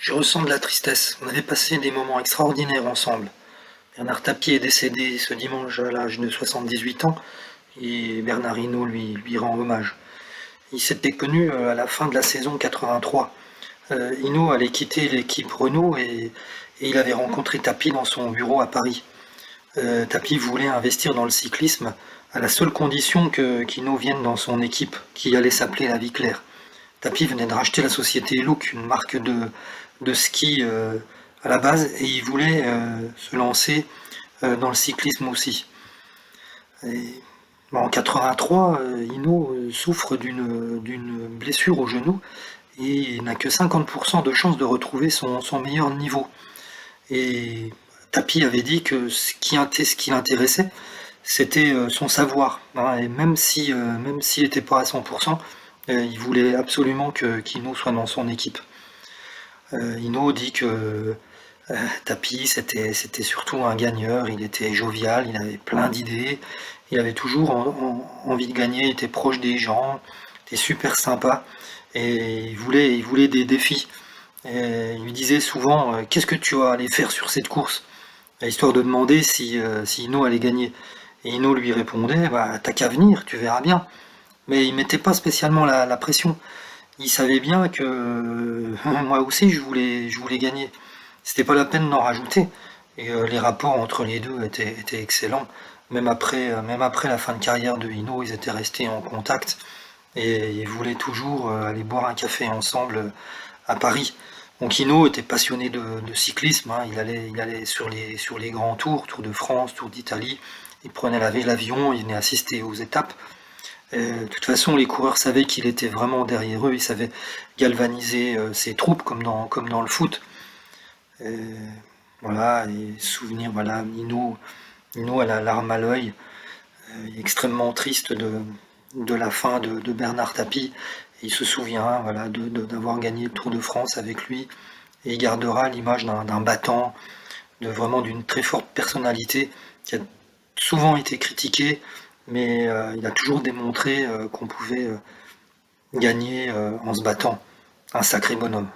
Je ressens de la tristesse. On avait passé des moments extraordinaires ensemble. Bernard Tapie est décédé ce dimanche à l'âge de 78 ans et Bernard Hinault lui rend hommage. Ils s'étaient connus à la fin de la saison 83. Hinault allait quitter l'équipe Renault et il avait rencontré Tapie dans son bureau à Paris. Tapie voulait investir dans le cyclisme à la seule condition qu'Hinault vienne dans son équipe qui allait s'appeler La Vie Claire. Tapie venait de racheter la société Look, une marque de ski à la base, et il voulait se lancer dans le cyclisme aussi. Et, en 83, Hinault souffre d'une blessure au genou et il n'a que 50% de chances de retrouver son meilleur niveau. Et Tapie avait dit que ce qui l'intéressait, c'était son savoir, hein, et même s'il n'était pas à 100%, il voulait absolument qu'Hinault soit dans son équipe. Hinault dit que Tapie, c'était surtout un gagneur, il était jovial, il avait plein d'idées, il avait toujours envie de gagner, il était proche des gens, il était super sympa, et il voulait des défis. Et il lui disait souvent qu'est-ce que tu vas aller faire sur cette course? Histoire de demander si Hinault allait gagner. Et Hinault lui répondait bah, t'as qu'à venir, tu verras bien. Mais il mettait pas spécialement la pression. Il savait bien que moi aussi je voulais gagner. C'était pas la peine d'en rajouter. Et les rapports entre les deux étaient excellents. Même après la fin de carrière de Hinault, ils étaient restés en contact et ils voulaient toujours aller boire un café ensemble à Paris. Donc Hinault était passionné de cyclisme, hein. Il allait sur les grands tours, Tour de France, Tour d'Italie. Il prenait l'avion, il venait assister aux étapes. De toute façon, les coureurs savaient qu'il était vraiment derrière eux, il savait galvaniser ses troupes comme dans le foot. Et voilà, et souvenir, voilà, Hinault a la larme à l'œil, extrêmement triste de la fin de Bernard Tapie. Il se souvient voilà, d'avoir gagné le Tour de France avec lui, et il gardera l'image d'un battant, vraiment d'une très forte personnalité, qui a souvent été critiqué, mais il a toujours démontré qu'on pouvait gagner en se battant. Un sacré bonhomme.